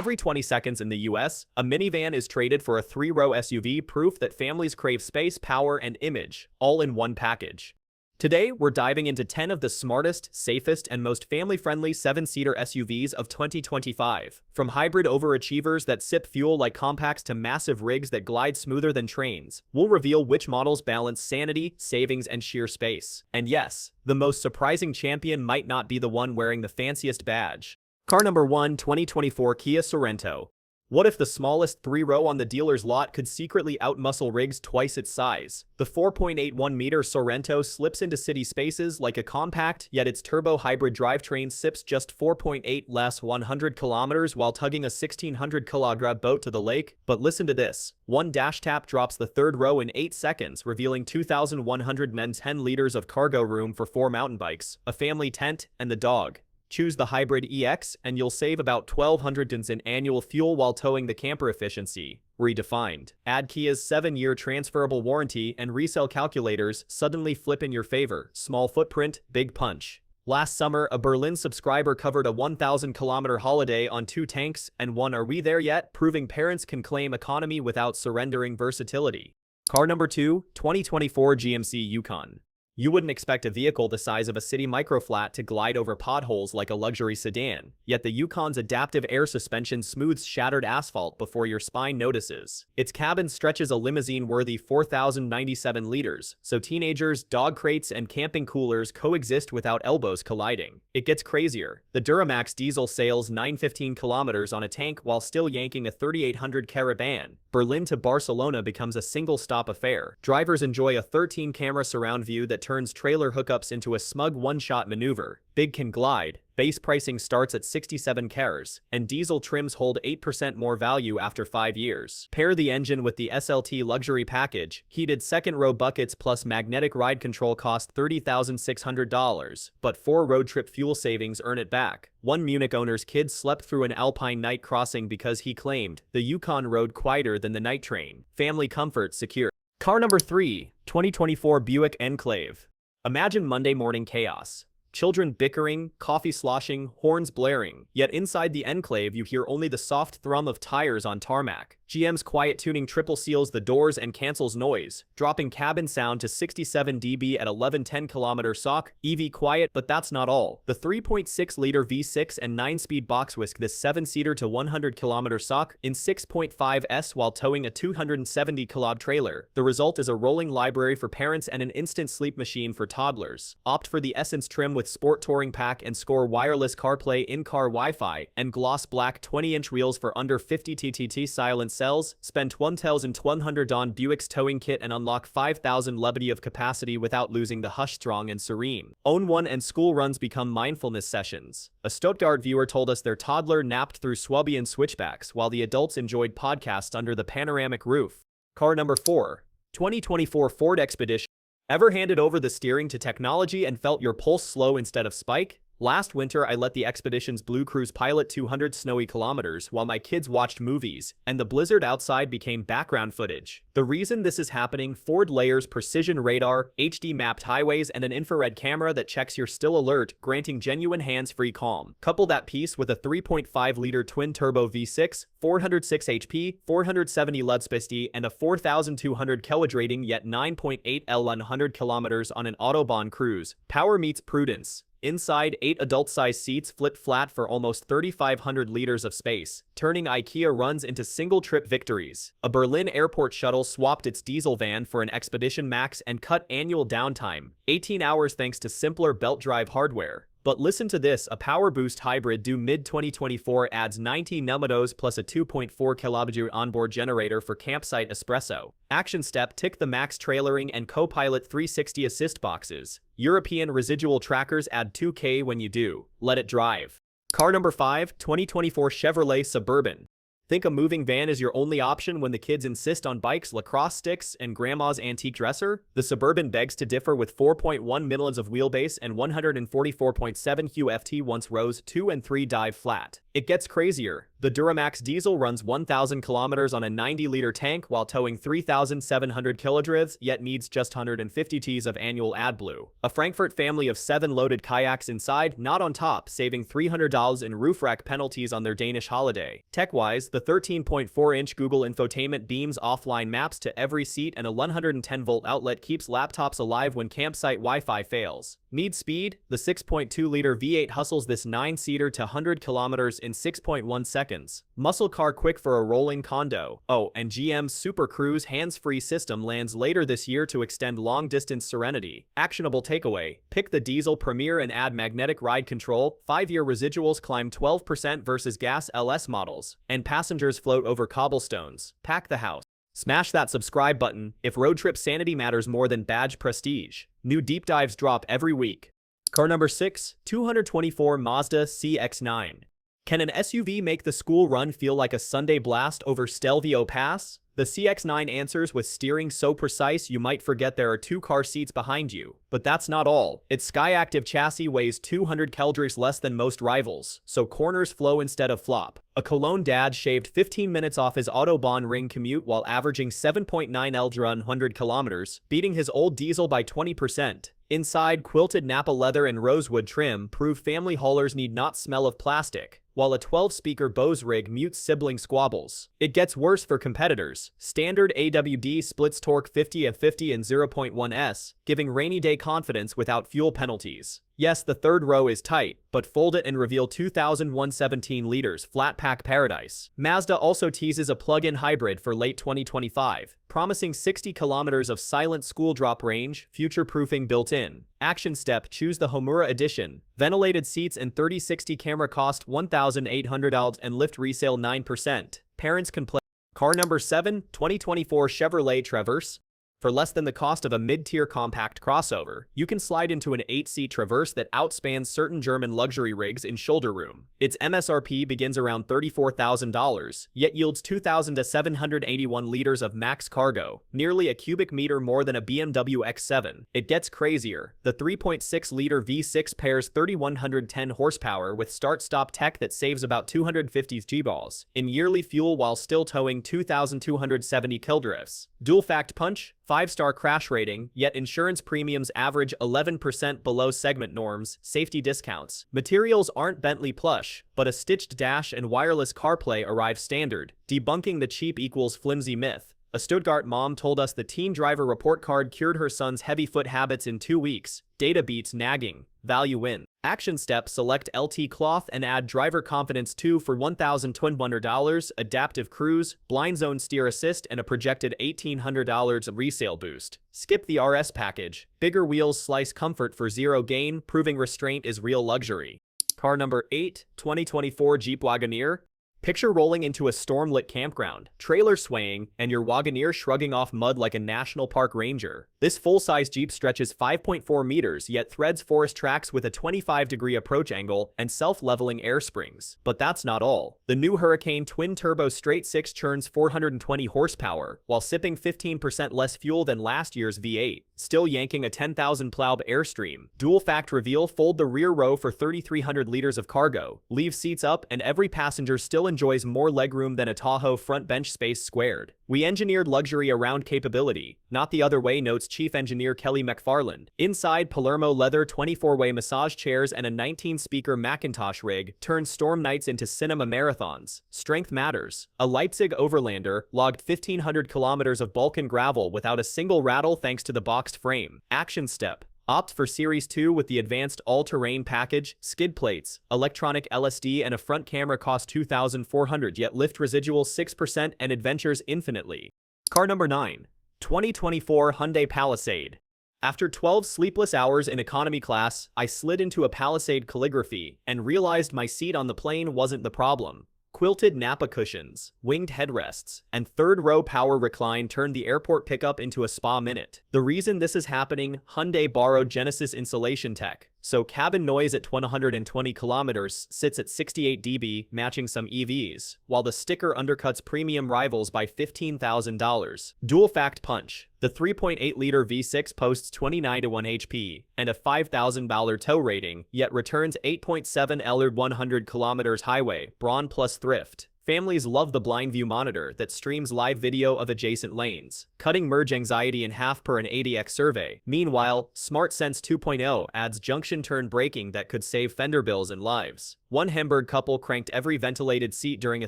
Every 20 seconds in the US, a minivan is traded for a 3-row SUV, proof that families crave space, power, and image, all in one package. Today, we're diving into 10 of the smartest, safest, and most family-friendly 7-seater SUVs of 2025. From hybrid overachievers that sip fuel like compacts to massive rigs that glide smoother than trains, we'll reveal which models balance sanity, savings, and sheer space. And yes, the most surprising champion might not be the one wearing the fanciest badge. Car number 1, 2024 Kia Sorento. What if the smallest 3-row on the dealer's lot could secretly outmuscle rigs twice its size? The 4.81-meter Sorento slips into city spaces like a compact, yet its turbo-hybrid drivetrain sips just 4.8 less 100 kilometers while tugging a 1,600-kilogram boat to the lake. But listen to this. One dash tap drops the third row in 8 seconds, revealing 2,100 men, 10 liters of cargo room for 4 mountain bikes, a family tent, and the dog. Choose the Hybrid EX and you'll save about 1,200 tons in annual fuel while towing the camper efficiency. Redefined. Add Kia's 7-year transferable warranty and resale calculators suddenly flip in your favor. Small footprint, big punch. Last summer, a Berlin subscriber covered a 1,000-kilometer holiday on 2 tanks, and one Are we there yet? Proving parents can claim economy without surrendering versatility. Car number 2, 2024 GMC Yukon. You wouldn't expect a vehicle the size of a city microflat to glide over potholes like a luxury sedan, yet the Yukon's adaptive air suspension smooths shattered asphalt before your spine notices. Its cabin stretches a limousine-worthy 4,097 liters, so teenagers, dog crates, and camping coolers coexist without elbows colliding. It gets crazier. The Duramax diesel sails 915 kilometers on a tank while still yanking a 3,800 caravan. Berlin to Barcelona becomes a single-stop affair. Drivers enjoy a 13-camera surround view that turns trailer hookups into a smug one-shot maneuver. Big can glide. Base pricing starts at 67 cars, and diesel trims hold 8% more value after 5 years. Pair the engine with the SLT luxury package. Heated second-row buckets plus magnetic ride control cost $30,600, but 4 road trip fuel savings earn it back. One Munich owner's kid slept through an Alpine night crossing because he claimed the Yukon rode quieter than the night train. Family comfort secure. Car number 3, 2024 Buick Enclave. Imagine Monday morning chaos. Children bickering, coffee sloshing, horns blaring. Yet inside the Enclave you hear only the soft thrum of tires on tarmac. GM's quiet tuning triple seals the doors and cancels noise, dropping cabin sound to 67 dB at 1110km sock. EV quiet, but that's not all. The 3.6-liter V6 and 9-speed box whisk this 7-seater to 100km sock in 6.5s while towing a 270kg trailer. The result is a rolling library for parents and an instant sleep machine for toddlers. Opt for the Essence trim with Sport Touring Pack and score wireless CarPlay, in-car Wi-Fi, and gloss black 20-inch wheels for under 50 TTT silent cells. Spend $1,100 on Buick's towing kit and unlock 5,000 levity of capacity without losing the hush strong and serene. Own one and school runs become mindfulness sessions. A Stuttgart viewer told us their toddler napped through Swabian switchbacks while the adults enjoyed podcasts under the panoramic roof. Car number 4, 2024 Ford Expedition. Ever handed over the steering to technology and felt your pulse slow instead of spike? Last winter, I let the Expedition's Blue Cruise pilot 200 snowy kilometers while my kids watched movies, and the blizzard outside became background footage. The reason this is happening: Ford layers precision radar, HD-mapped highways, and an infrared camera that checks you're still alert, granting genuine hands-free calm. Couple that piece with a 3.5-liter twin-turbo V6, 406 HP, 470 led-spacity, and a 4,200 kWh rating, yet 9.8 L 100 kilometers on an Autobahn cruise. Power meets prudence. Inside, 8 adult-sized seats flip flat for almost 3,500 liters of space, turning IKEA runs into single-trip victories. A Berlin airport shuttle swapped its diesel van for an Expedition Max and cut annual downtime, 18 hours thanks to simpler belt-drive hardware. But listen to this, a Power Boost hybrid due mid-2024 adds 90 Nm plus a 2.4 kWh onboard generator for campsite espresso. Action step: tick the Max trailering and Copilot 360 assist boxes. European residual trackers add 2K when you do. Let it drive. Car number 5, 2024 Chevrolet Suburban. Think a moving van is your only option when the kids insist on bikes, lacrosse sticks, and grandma's antique dresser? The Suburban begs to differ with 4.1 mm of wheelbase and 144.7 QFT once rows 2 and 3 dive flat. It gets crazier. The Duramax diesel runs 1,000 kilometers on a 90-liter tank while towing 3,700 kilodrivs, yet needs just 150 Ts of annual AdBlue. A Frankfurt family of 7 loaded kayaks inside, not on top, saving $300 in roof rack penalties on their Danish holiday. Tech-wise, the 13.4-inch Google infotainment beams offline maps to every seat, and a 110-volt outlet keeps laptops alive when campsite Wi-Fi fails. Need speed? The 6.2-liter V8 hustles this 9-seater to 100 kilometers in 6.1 seconds. Muscle car quick for a rolling condo. Oh, and GM's Super Cruise hands-free system lands later this year to extend long-distance serenity. Actionable takeaway: pick the diesel Premier and add magnetic ride control. 5-year residuals climb 12% versus gas LS models, and passengers float over cobblestones. Pack the house. Smash that subscribe button if road trip sanity matters more than badge prestige. New deep dives drop every week. Car number 6, 224 Mazda CX-9. Can an SUV make the school run feel like a Sunday blast over Stelvio Pass? The CX-9 answers with steering so precise you might forget there are 2 car seats behind you. But that's not all. Its Skyactiv chassis weighs 200 kg less than most rivals, so corners flow instead of flop. A Cologne dad shaved 15 minutes off his Autobahn ring commute while averaging 7.9 lbs run 100 kilometers, beating his old diesel by 20%. Inside, quilted Napa leather and rosewood trim prove family haulers need not smell of plastic, while a 12-speaker Bose rig mutes sibling squabbles. It gets worse for competitors. Standard AWD splits torque 50 of 50 and 0.1s, giving rainy day confidence without fuel penalties. Yes, the third row is tight, but fold it and reveal 2,117 liters flat pack paradise. Mazda also teases a plug-in hybrid for late 2025, promising 60 kilometers of silent school drop range, future-proofing built-in. Action step: choose the Homura edition. Ventilated seats and 3060 camera cost $1,800 and lift resale 9%. Parents can play. Car number 7, 2024 Chevrolet Traverse. For less than the cost of a mid-tier compact crossover, you can slide into an 8-seat Traverse that outspans certain German luxury rigs in shoulder room. Its MSRP begins around $34,000, yet yields 2,781 liters of max cargo, nearly a cubic meter more than a BMW X7. It gets crazier. The 3.6-liter V6 pairs 3,110 horsepower with start-stop tech that saves about 250 G-balls in yearly fuel while still towing 2,270 kilodrivs. Dual-fact punch, 5-star crash rating, yet insurance premiums average 11% below segment norms. Safety discounts. Materials aren't Bentley plush, but a stitched dash and wireless CarPlay arrive standard, debunking the cheap equals flimsy myth. A Stuttgart mom told us the teen driver report card cured her son's heavy foot habits in 2 weeks. Data beats nagging. Value win. Action step: select LT cloth and add driver confidence 2 for $1,200, adaptive cruise, blind zone steer assist, and a projected $1,800 resale boost. Skip the RS package. Bigger wheels slice comfort for zero gain, proving restraint is real luxury. Car number 8, 2024 Jeep Wagoneer. Picture rolling into a storm-lit campground, trailer swaying, and your Wagoneer shrugging off mud like a national park ranger. This full-size Jeep stretches 5.4 meters, yet threads forest tracks with a 25-degree approach angle and self-leveling air springs. But that's not all. The new Hurricane twin-turbo straight-six churns 420 horsepower, while sipping 15% less fuel than last year's V8, still yanking a 10,000 plow airstream. Dual-fact reveal: fold the rear row for 3,300 liters of cargo, leave seats up, and every passenger still enjoys more legroom than a Tahoe front bench space squared. We engineered luxury around capability, not the other way, notes Chief Engineer Kelly McFarland. Inside, Palermo leather 24-way massage chairs and a 19-speaker Macintosh rig turn storm nights into cinema marathons. Strength matters. A Leipzig Overlander logged 1,500 kilometers of Balkan gravel without a single rattle thanks to the boxed frame. Action step: opt for Series 2 with the advanced all-terrain package. Skid plates, electronic LSD, and a front camera cost $2,400, yet lift residual 6% and adventures infinitely. Car number 9, 2024 Hyundai Palisade. After 12 sleepless hours in economy class, I slid into a Palisade calligraphy and realized my seat on the plane wasn't the problem. Quilted Napa cushions, winged headrests, and third-row power recline turned the airport pickup into a spa minute. The reason this is happening: Hyundai borrowed Genesis insulation tech, so cabin noise at 120 kilometers sits at 68 dB, matching some EVs, while the sticker undercuts premium rivals by $15,000. Dual-fact punch: the 3.8-liter V6 posts 29 to 1 HP and a $5,000 tow rating, yet returns 8.7 Lr 100 kilometers highway, brawn plus thrift. Families love the blind view monitor that streams live video of adjacent lanes, cutting merge anxiety in half per an ADX survey. Meanwhile, SmartSense 2.0 adds junction turn braking that could save fender bills and lives. One Hamburg couple cranked every ventilated seat during a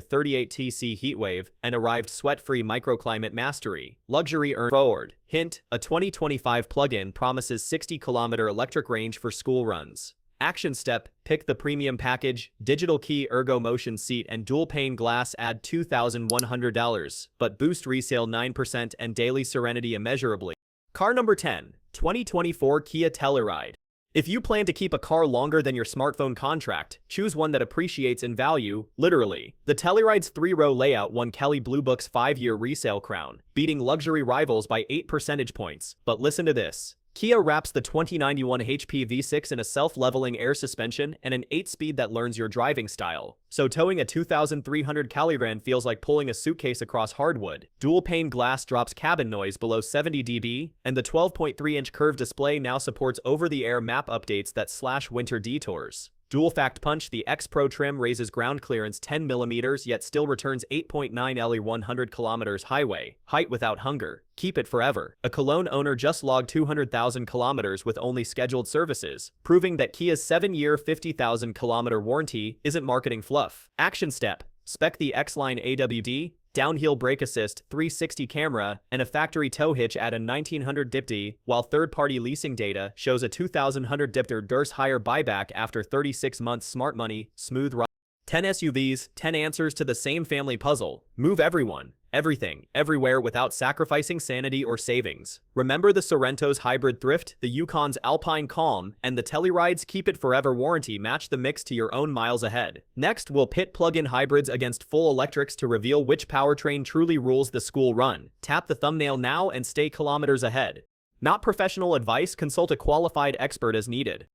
38°C heatwave and arrived sweat-free microclimate mastery. Luxury earned forward. Hint, a 2025 plug-in promises 60-kilometer electric range for school runs. Action step, pick the premium package, digital key ergo motion seat and dual pane glass add $2,100, but boost resale 9% and daily serenity immeasurably. Car number 10, 2024 Kia Telluride. If you plan to keep a car longer than your smartphone contract, choose one that appreciates in value, literally. The Telluride's 3-row layout won Kelley Blue Book's 5-year resale crown, beating luxury rivals by 8 percentage points. But listen to this. Kia wraps the 2091 HP V6 in a self-leveling air suspension and an 8-speed that learns your driving style. So towing a 2,300 kg feels like pulling a suitcase across hardwood. Dual-pane glass drops cabin noise below 70 dB, and the 12.3-inch curved display now supports over-the-air map updates that slash winter detours. Dual fact punch, the X Pro trim raises ground clearance 10 mm yet still returns 8.9 LE 100 km highway. Height without hunger. Keep it forever. A Cologne owner just logged 200,000 kilometers with only scheduled services, proving that Kia's 7-year 50,000 km warranty isn't marketing fluff. Action step. Spec the X-Line AWD, downhill brake assist, 360 camera, and a factory tow hitch at a 1900 dipty, while third-party leasing data shows a 2100 dipter DERS higher buyback after 36 months. Smart money, smooth ride. 10 SUVs, 10 answers to the same family puzzle. Move everyone, everything, everywhere without sacrificing sanity or savings. Remember the Sorrento's hybrid thrift, the Yukon's Alpine Calm, and the Telluride's Keep It Forever warranty match the mix to your own miles ahead. Next, we'll pit plug-in hybrids against full electrics to reveal which powertrain truly rules the school run. Tap the thumbnail now and stay kilometers ahead. Not professional advice, consult a qualified expert as needed.